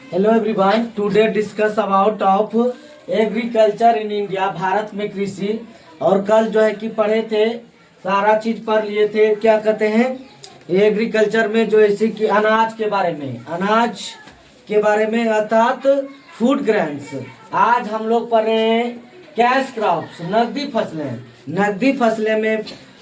Hello everyone, today discuss about of agriculture in India, Bharat में कृषि। और कल जो है कि पढ़े थे, सारा चीज पढ़ लिए थे। क्या कहते हैं एग्रीकल्चर में, जो ऐसे कि अनाज के बारे में अर्थात फूड ग्रेन्स। आज हम लोग पढ़ रहे हैं कैश क्रॉप्स,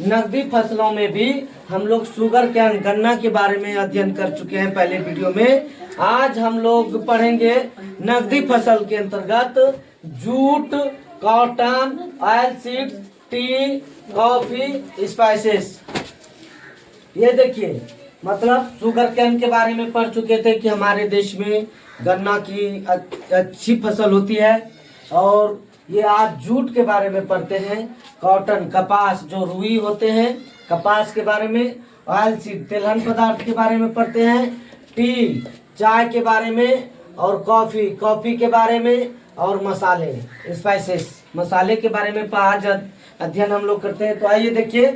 नकदी फसलों में भी हम लोग शुगर कैन, गन्ना के बारे में अध्ययन कर चुके हैं पहले वीडियो में। आज हम लोग पढ़ेंगे नकदी फसल के अंतर्गत jute, cotton, oil seeds, T, coffee, spices. ये देखिए, मतलब शुगर कैन के बारे में पढ़ चुके थे कि हमारे देश में गन्ना की अच्छी फसल होती है। और ये आज जूट के बारे में पढ़ते हैं, कॉटन, कपास, जो रुई होते हैं कपास के बारे में, ऑयल सीड, तिलहन पदार्थ के बारे में पढ़ते हैं, टी, चाय के बारे में, और कॉफी के बारे में, और मसाले, स्पाइसेस, मसाले के बारे में आज अध्ययन हम लोग करते हैं। तो आइए देखिए,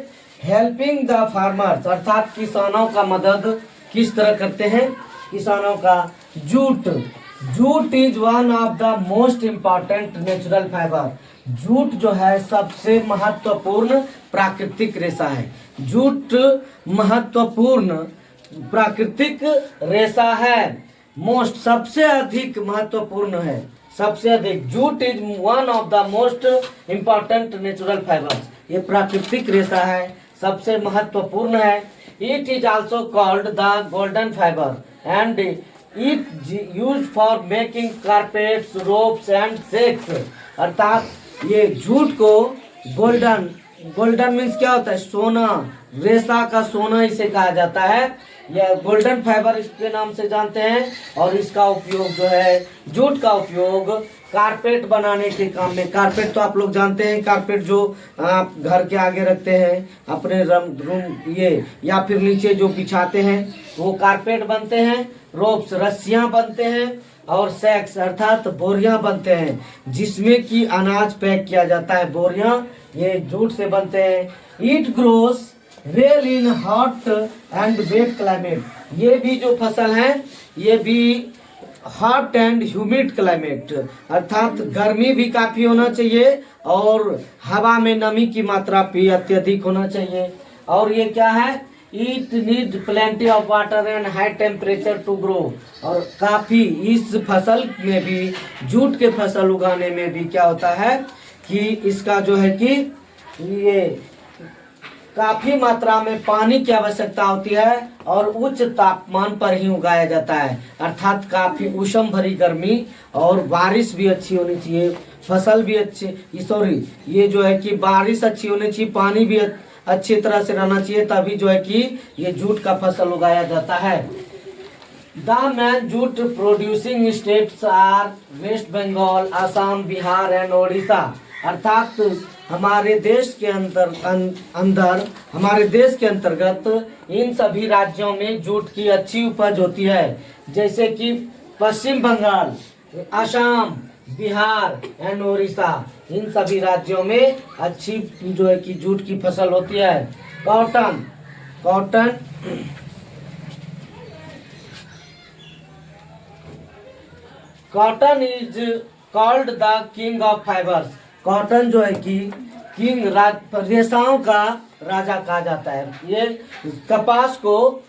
हेल्पिंग द फार्मर्स, अर्थात किसानों का मदद किस तरह करते हैं किसानों का। Jute is one of the most important natural fibre. Jute जो है सबसे महत्वपूर्ण प्राकृतिक रेशा है। जूट महत्वपूर्ण प्राकृतिक रेशा है। सबसे अधिक महत्वपूर्ण है, सबसे अधिक। Jute is one of the most important natural fibres. ये प्राकृतिक रेशा है, सबसे महत्वपूर्ण है। It is also called the golden fibre and it use for making carpets, ropes and sex. अर्थात ये जूट को गोल्डन मीन्स क्या होता है? सोना, रेशा का सोना इसे कहा जाता है। यह गोल्डन फाइबर इसके नाम से जानते हैं। और इसका उपयोग जो है, जूट का उपयोग कारपेट बनाने के काम में। कारपेट तो आप लोग जानते हैं, कारपेट जो आप घर के आगे रखते हैं अपने रूम, ये या फिर नीचे जो बिछाते हैं वो कारपेट बनते हैं। रोप्स, रस्सियां बनते हैं। और सैक्स अर्थात बोरियां बनते हैं, जिसमें कि अनाज पैक किया जाता है। बोरियां ये जूट से बनते हैं। It grows well in hot and wet climate. ये भी जो फसल है ये भी हॉट एंड ह्यूमिड क्लाइमेट, अर्थात गर्मी भी काफी होना चाहिए और हवा में नमी की मात्रा भी अत्यधिक होना चाहिए। और ये क्या है? It need plenty of water and high temperature to grow. और काफी इस फसल में भी, जूट के फसल उगाने में भी क्या होता है कि इसका जो है कि ये काफी मात्रा में पानी की आवश्यकता होती है और उच्च तापमान पर ही उगाया जाता है। अर्थात काफी उष्ण भरी गर्मी और बारिश भी अच्छी होनी चाहिए, फसल भी ये जो है कि बारिश अच्छी होनी चाहिए, पानी भी अच्छी तरह से रहना चाहिए, तभी जो है कि ये जूट का फसल उगाया जाता है। The main jute producing states are West Bengal, Assam, Bihar and Odisha. अर्थात हमारे देश के अंतर्गत इन सभी राज्यों में जूट की अच्छी उपज होती है, जैसे कि पश्चिम बंगाल, असम, बिहार एंड उड़ीसा। इन सभी राज्यों में अच्छी जो है कि जूट की फसल होती है। Cotton is called the king of fibres. Cotton जो है कि रेशाओं का राजा कहा जाता है। ये कपास को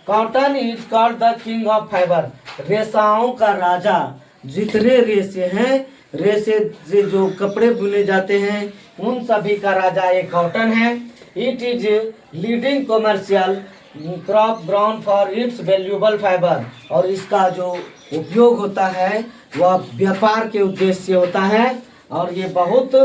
cotton is called the king of fibre. रेशाओं का राजा। जितने रेशे हैं, रेशे से जो कपड़े बुने जाते हैं, उन सभी का राजा ये कॉटन है। It is leading commercial crop ground for its valuable fibre. और इसका जो उपयोग होता है वह व्यापार के उद्देश्य से होता है और ये बहुत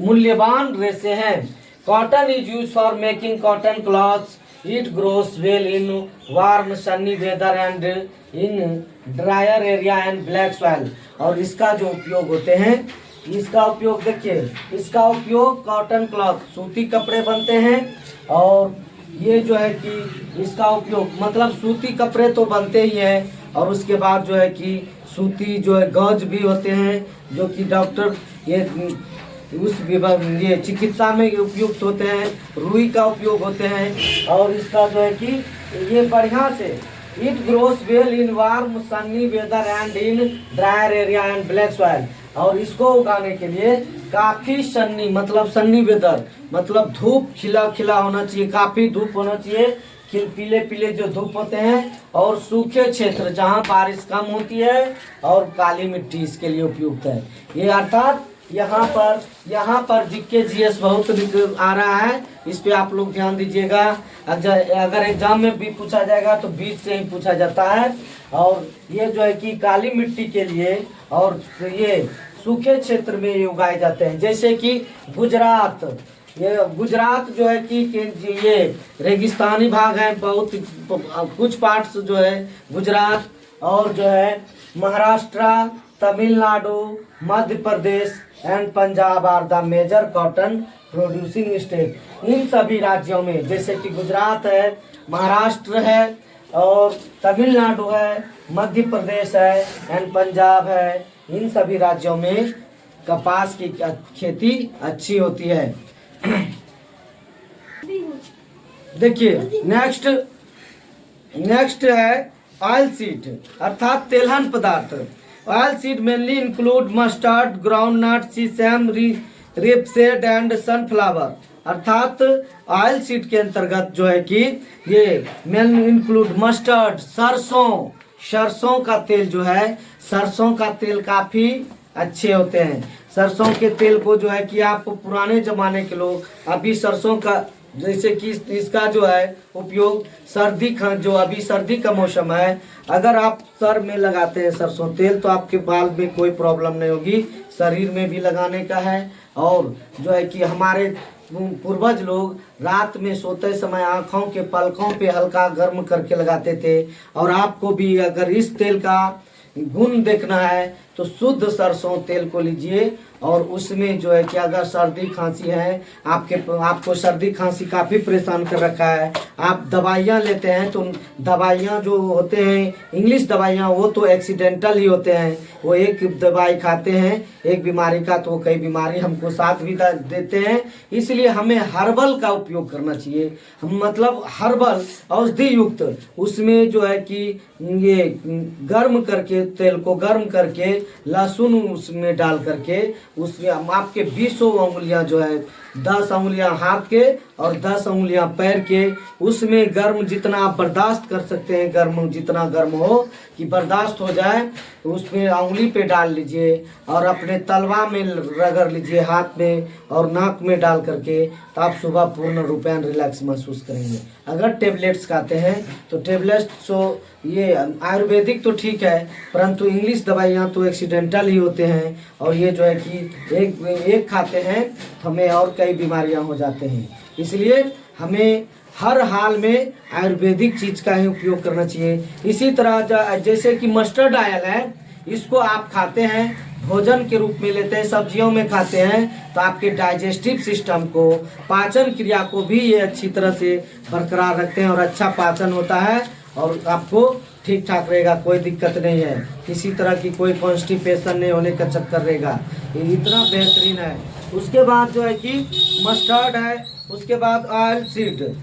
मूल्यवान रेशे हैं। Cotton is use for making cotton clothes. It grows well in warm sunny weather and in drier area and black soil. और इसका जो उपयोग होते हैं, इसका उपयोग देखिए, इसका उपयोग कॉटन क्लॉथ, सूती कपड़े बनते हैं। और ये जो है कि इसका उपयोग, मतलब सूती कपड़े तो बनते ही हैं, और उसके बाद जो है कि सूती जो है गज भी होते हैं, जो कि डॉक्टर ये चिकित्सा में उपयुक्त होते हैं। रुई का उपयोग होते हैं। और इसका जो है कि ये बढ़िया से it grows well in warm sunny weather and in drier area and black soil. और इसको उगाने के लिए काफी सन्नी मतलब सन्नी वेदर मतलब धूप खिला खिला होना चाहिए, काफी धूप होना चाहिए, पीले पीले जो धूप होते हैं, और सूखे क्षेत्र जहाँ बारिश कम होती है, और काली मिट्टी इसके लिए उपयुक्त है। ये अर्थात यहाँ पर जीके जीएस बहुत आ रहा है, इस पे आप लोग ध्यान दीजिएगा। अगर एग्जाम में भी पूछा जाएगा तो बीच से ही पूछा जाता है। और ये जो है कि काली मिट्टी के लिए और ये सूखे क्षेत्र में ये उगाए जाते हैं, जैसे कि गुजरात। ये गुजरात जो है कि ये रेगिस्तानी भाग है, बहुत कुछ पार्ट्स जो है गुजरात, और जो है Maharashtra, Tamil Nadu, Madhya Pradesh and Punjab are the major cotton producing state. इन सभी राज्यों में जैसे कि गुजरात है, महाराष्ट्र है, और तमिलनाडु है, मध्य प्रदेश है एंड पंजाब है, इन सभी राज्यों में कपास की खेती अच्छी होती है। देखिए नेक्स्ट है ऑयल सीड अर्थात तेलहन पदार्थ। Oil seed mainly include mustard, groundnut, sesame, rapeseed and sunflower. अर्थात ऑयल सीड के अंतर्गत जो है कि ये मेन इंक्लूड मस्टर्ड, सरसों का तेल जो है, सरसों का तेल काफी अच्छे होते हैं। सरसों के तेल को जो है कि आप पुराने जमाने के लोग अभी सरसों का जैसे कि इसका जो है उपयोग जो अभी सर्दी का मौसम है, अगर आप सर में लगाते हैं सरसों तेल तो आपके बाल में कोई प्रॉब्लम नहीं होगी, शरीर में भी लगाने का है। और जो है कि हमारे पूर्वज लोग रात में सोते समय आँखों के पलकों पे हल्का गर्म करके लगाते थे। और आपको भी अगर इस तेल का गुण देखना है तो शुद्ध सरसों तेल को लीजिए, और उसमें जो है कि अगर सर्दी खांसी है, आपको सर्दी खांसी काफ़ी परेशान कर रखा है, आप दवाइयाँ लेते हैं तो दवाइयाँ जो होते हैं इंग्लिश दवाइयाँ वो तो एक्सीडेंटल ही होते हैं, वो एक दवाई खाते हैं एक बीमारी का तो कई बीमारी हमको साथ भी देते हैं। इसलिए हमें हर्बल का उपयोग करना चाहिए, मतलब हर्बल औषधि युक्त, उसमें जो है कि ये गर्म करके तेल को गर्म करके लहसुन उसमें डाल करके उसमें आपके 20 उंगलियां जो है 10 उंगलियां हाथ के और 10 उंगलियां पैर के, उसमें गर्म जितना आप बर्दाश्त कर सकते हैं, गर्म जितना गर्म हो कि बर्दाश्त हो जाए, उसमें उंगली पे डाल लीजिए और अपने तलवा में रगड़ लीजिए, हाथ में और नाक में डाल करके, तो आप सुबह पूर्ण रूपेण रिलैक्स महसूस करेंगे। अगर टेबलेट्स खाते हैं तो टेबलेट्स तो ये आयुर्वेदिक तो ठीक है, परंतु इंग्लिश दवाइयाँ तो एक्सीडेंटल ही होते हैं, और ये जो है कि एक खाते हैं हमें और कई बीमारियां हो जाते हैं। इसलिए हमें हर हाल में आयुर्वेदिक चीज का ही उपयोग करना चाहिए। इसी तरह जैसे कि मस्टर्ड ऑयल है, इसको आप खाते हैं भोजन के रूप में लेते हैं, सब्जियों में खाते हैं, तो आपके डाइजेस्टिव सिस्टम को, पाचन क्रिया को भी ये अच्छी तरह से बरकरार रखते हैं और अच्छा पाचन होता है और आपको ठीक ठाक रहेगा, कोई दिक्कत नहीं है, किसी तरह की कोई कॉन्स्टिपेशन नहीं होने का चक्कर रहेगा, ये इतना बेहतरीन है। उसके बाद जो है कि मस्टर्ड है, उसके बाद ऑयल सीड,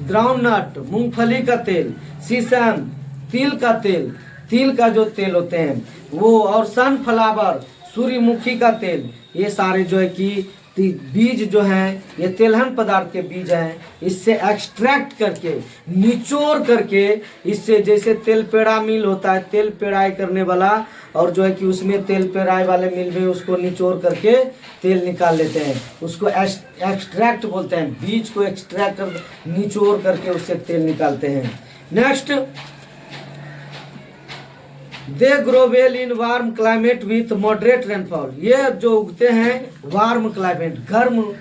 ग्राउंडनट मूंगफली का तेल, सीसम तिल का तेल, तिल का जो तेल होते हैं वो, और सनफ्लावर सूर्यमुखी का तेल, ये सारे जो है कि बीज जो हैं ये तेलहन पदार्थ के बीज हैं, इससे एक्सट्रैक्ट करके निचोड़ करके, इससे जैसे तेल पेड़ा मिल होता है तेल पेड़ाई करने वाला, और जो है कि उसमें तेल पेड़ाई वाले मिल में उसको निचोड़ करके तेल निकाल लेते हैं, उसको एक्सट्रैक्ट बोलते हैं, बीज को एक्सट्रैक्ट कर निचोड़ करके उससे तेल निकालते हैं। Next, they grow well in warm climate with moderate rainfall. ये जो उगते हैं वार्म क्लाइमेट गर्म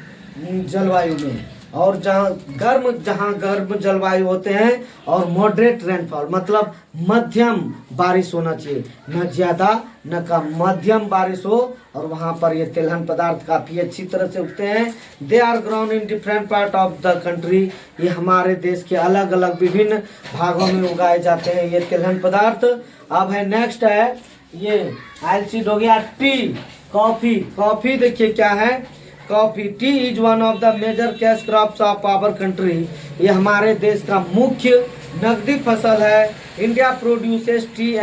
जलवायु में, और जहाँ गर्म जलवायु होते हैं, और मॉडरेट रेनफॉल मतलब मध्यम बारिश होना चाहिए, न ज़्यादा न कम, मध्यम बारिश हो, और वहाँ पर ये तेलहन पदार्थ काफ़ी अच्छी तरह से उगते हैं। They are grown in different part of the country, ये हमारे देश के अलग अलग विभिन्न भागों में उगाए जाते हैं ये तेलहन पदार्थ। अब है नेक्स्ट है ये ऑयल सीड हो गया। टी, कॉफ़ी देखिए क्या है, coffee. Tea is one of the major cash crops of our country, ये हमारे देश का मुख्य नकदी फसल है। India produces tea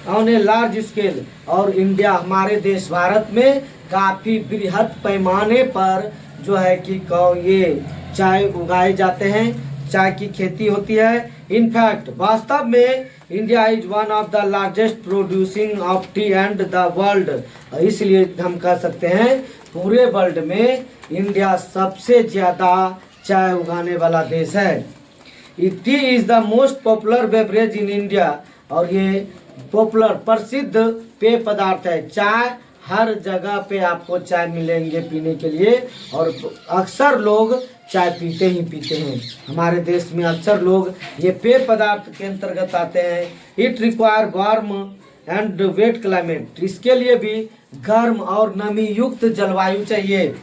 on a large scale, और इंडिया हमारे देश भारत में काफ़ी बृहद पैमाने पर जो है कि ये चाय उगाए जाते हैं, चाय की खेती होती है। इनफैक्ट वास्तव में India is one of the largest producing of T and the world, इसलिए हम कह सकते हैं पूरे वर्ल्ड में इंडिया सबसे ज़्यादा चाय उगाने वाला देश है। T is the most popular beverage in India, और ये पॉपुलर प्रसिद्ध पेय पदार्थ है। चाय हर जगह पे आपको चाय मिलेंगे पीने के लिए, और अक्सर लोग चाय पीते ही पीते हैं। हमारे देश में अक्सर लोग ये पेय पदार्थ के अंतर्गत आते हैं। It require warm and wet climate, इसके लिए भी गर्म और नमी युक्त जलवायु चाहिए।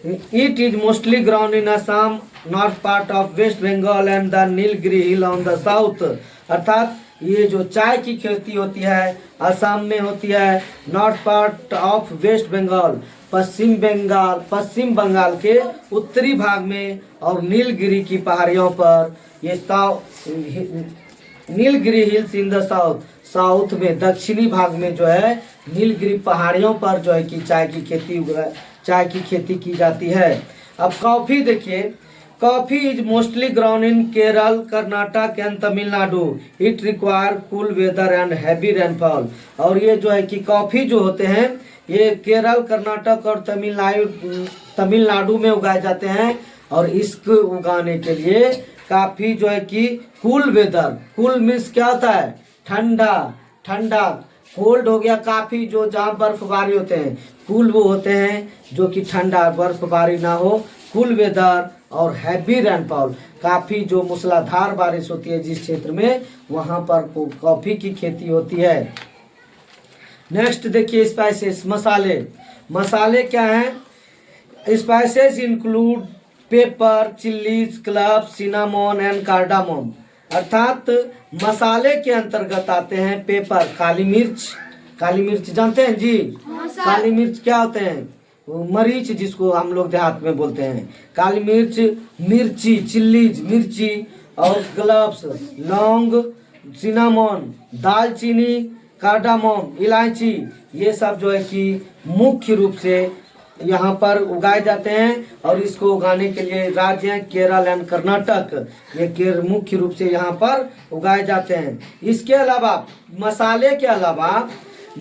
It is mostly grown in Assam, north part of West Bengal and the Nilgiri hill on the south, अर्थात ये जो चाय की खेती होती है असम में होती है, north part of West Bengal Paschim Bangal के उत्तरी भाग में, और नीलगिरी की पहाड़ियों पर, ये Nilgiri hills in the south में, दक्षिणी भाग में जो है नीलगिरी पहाड़ियों पर जो है कि चाय की खेती की जाती है। अब कॉफ़ी देखिए, coffee is mostly grown in Kerala, Karnataka and Tamil Nadu. It require cool weather and heavy rainfall, और ये जो है कि कॉफ़ी जो होते हैं ये केरल, कर्नाटक और तमिलनाडु में उगाए जाते हैं, और इसको उगाने के लिए काफ़ी जो है कि कूल वेदर, कूल मीन्स क्या होता है, ठंडा, कोल्ड हो गया काफ़ी जो जहाँ बर्फबारी होते हैं, कूल वो होते हैं जो कि ठंडा बर्फबारी ना हो, कूल वेदर, और हैवी रेनफॉल, काफ़ी जो मूसलाधार बारिश होती है जिस क्षेत्र में, वहाँ पर कॉफ़ी की खेती होती है। नेक्स्ट देखिए स्पाइसेस, मसाले क्या हैं। Spices include pepper, chillies, cloves, cinnamon and cardamom, अर्थात मसाले के अंतर्गत आते हैं पेपर, काली मिर्च जानते हैं जी, काली मिर्च क्या होते हैं, मरीच जिसको हम लोग देहात में बोलते हैं, काली मिर्च, मिर्ची, चिल्लीज मिर्ची, और क्लव्स लौंग, सिनामोन दालचीनी, कार्डामोम इलायची, ये सब जो है कि मुख्य रूप से यहाँ पर उगाए जाते हैं, और इसको उगाने के लिए राज्य हैं केरल एंड कर्नाटक, ये मुख्य रूप से यहाँ पर उगाए जाते हैं। इसके अलावा मसाले के अलावा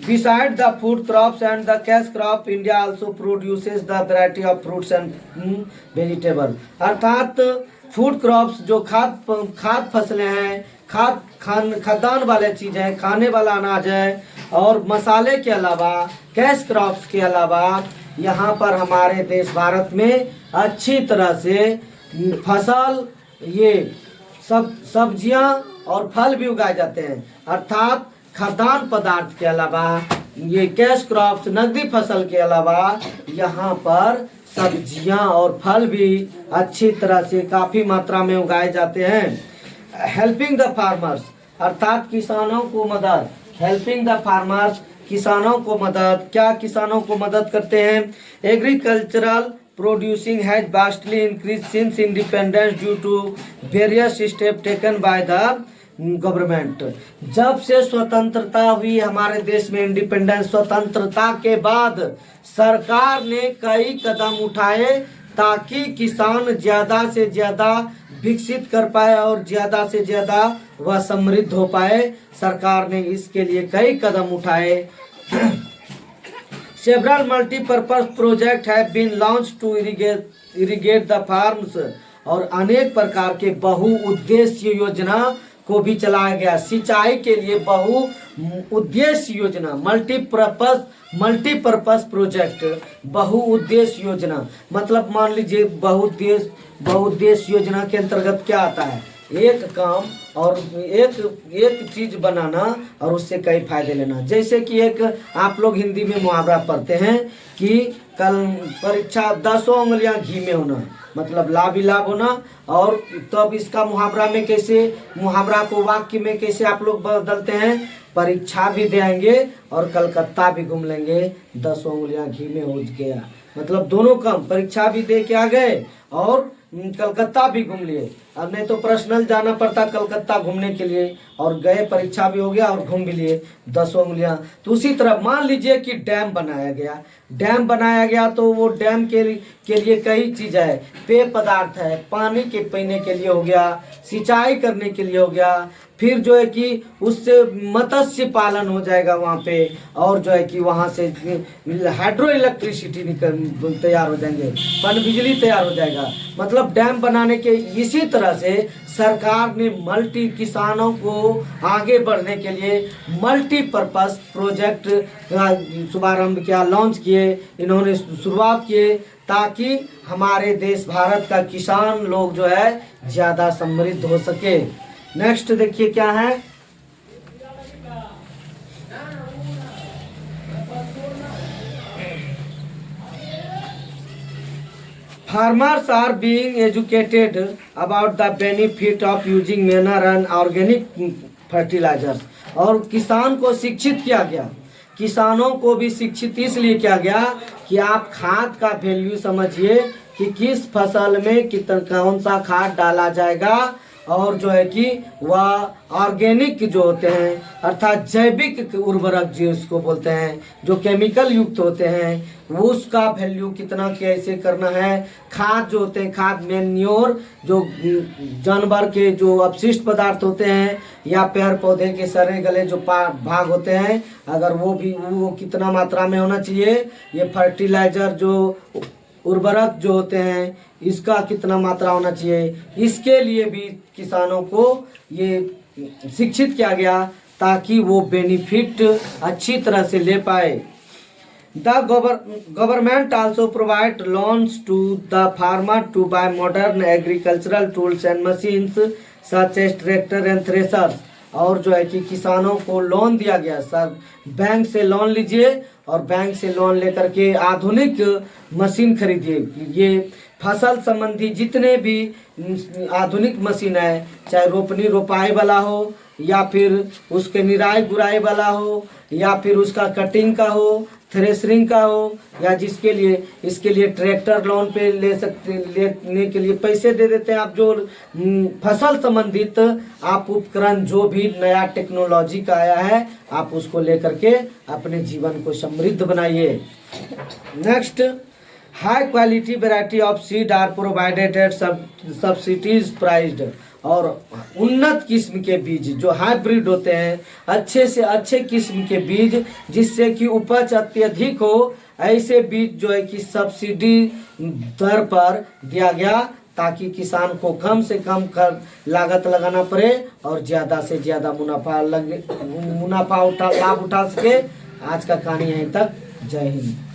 beside the food crops and the cash crop, India also produces the variety of fruits and vegetable, अर्थात फूड क्रॉप्स जो खाद फसलें हैं, खाद्यान्न वाले चीज़ें हैं, खाने वाला अनाज है, और मसाले के अलावा कैश क्रॉप्स के अलावा यहाँ पर हमारे देश भारत में अच्छी तरह से फसल, ये सब्जियाँ और फल भी उगाए जाते हैं, अर्थात खाद्यान्न पदार्थ के अलावा ये कैश क्रॉप्स नकदी फसल के अलावा यहाँ पर सब्जियाँ और फल भी अच्छी तरह से काफ़ी मात्रा में उगाए जाते हैं। हेल्पिंग द फार्मर्स, अर्थात किसानों को मदद, हेल्पिंग द फार्मर्स, किसानों को मदद, क्या किसानों को मदद करते हैं। Agricultural producing has vastly increase since independence due to various step taken by the government, जब से स्वतंत्रता हुई हमारे देश में, इंडिपेंडेंस स्वतंत्रता के बाद सरकार ने कई कदम उठाए ताकि किसान ज़्यादा से ज़्यादा विकसित कर पाए और ज़्यादा से ज़्यादा वह समृद्ध हो पाए। सरकार ने इसके लिए कई कदम उठाए। Several multipurpose project have been launch to irrigate the farms, और अनेक प्रकार के बहुउद्देश्य योजना को भी चलाया गया। सिंचाई के लिए बहुउद्देश्य योजना, मल्टीपर्पज प्रोजेक्ट, बहुउद्देश्य योजना, मतलब मान लीजिए बहुउद्देश्य योजना के अंतर्गत क्या आता है, एक काम और एक चीज बनाना और उससे कई फायदे लेना। जैसे कि एक आप लोग हिंदी में मुहावरा पढ़ते हैं कि कल परीक्षा 10 उंगलियां घी में होना, मतलब लाभ ही लाभ होना। और तब इसका मुहावरा में कैसे, मुहावरा को वाक्य में कैसे आप लोग बदलते हैं, परीक्षा भी देंगे और कलकत्ता भी घूम लेंगे, 10 उंगलियां घी में हो गया, मतलब दोनों काम, परीक्षा भी दे के आ गए और कलकत्ता भी घूम लिए। अब नहीं तो पर्सनल जाना पड़ता कलकत्ता घूमने के लिए, और गए, परीक्षा भी हो गया और घूम भी लिए 10 उंगलियां। तो उसी तरह मान लीजिए कि डैम बनाया गया, डैम बनाया गया तो वो डैम के लिए कई चीज़ है, पेय पदार्थ है, पानी के पीने के लिए हो गया, सिंचाई करने के लिए हो गया, फिर जो है कि उससे मत्स्य पालन हो जाएगा वहाँ पे, और जो है कि वहाँ से हाइड्रो इलेक्ट्रिसिटी तैयार हो जाएंगे, पन बिजली तैयार हो जाएगा। मतलब डैम बनाने के इसी तरह से सरकार ने किसानों को आगे बढ़ने के लिए मल्टीपर्पज़ प्रोजेक्ट शुभारंभ किया, लॉन्च किए, इन्होंने शुरुआत किए, ताकि हमारे देश भारत का किसान लोग जो है ज़्यादा समृद्ध हो सके। नेक्स्ट देखिए क्या है, farmers are being educated about the benefit of using manure and organic fertilisers. और किसान को शिक्षित किया गया, किसानों को भी शिक्षित इसलिए किया गया कि आप खाद का वैल्यू समझिए कि किस फसल में कितना कौन सा खाद डाला जाएगा, और जो है कि वह ऑर्गेनिक जो होते हैं अर्थात जैविक उर्वरक जिसको बोलते हैं, जो केमिकल युक्त होते हैं, वो उसका वैल्यू कितना कैसे करना है। खाद जो होते हैं, खाद मैन्योर, जो जानवर के जो अपशिष्ट पदार्थ होते हैं या पेड़ पौधे के सड़े गले जो भाग होते हैं, अगर वो कितना मात्रा में होना चाहिए। ये फर्टिलाइजर जो उर्वरक जो होते हैं इसका कितना मात्रा होना चाहिए, इसके लिए भी किसानों को ये शिक्षित किया गया ताकि वो बेनिफिट अच्छी तरह से ले पाए। The government also provide loans to the farmer to buy modern agricultural tools and machines such as tractor and threshers. और जो है कि किसानों को लोन दिया गया, सर बैंक से लोन लीजिए और बैंक से लोन लेकर के आधुनिक मशीन खरीदिए। ये फसल संबंधी जितने भी आधुनिक मशीन है, चाहे रोपनी रोपाई वाला हो या फिर उसके निराई गुराई वाला हो या फिर उसका कटिंग का हो, थ्रेशरिंग का हो, या जिसके लिए इसके लिए ट्रैक्टर लोन पे लेने के लिए पैसे दे देते हैं आप। जो फसल संबंधित आप उपकरण जो भी नया टेक्नोलॉजी का आया है आप उसको लेकर के अपने जीवन को समृद्ध बनाइए। Next, high quality variety of seed are provided at subsidies priced. और उन्नत किस्म के बीज जो हाइब्रिड होते हैं, अच्छे से अच्छे किस्म के बीज जिससे कि उपज अत्यधिक हो, ऐसे बीज जो है कि सब्सिडी दर पर दिया गया ताकि किसान को कम से कम लागत लगाना पड़े और ज़्यादा से ज़्यादा लाभ उठा सके। आज का कहानी यहीं तक। जय हिंद।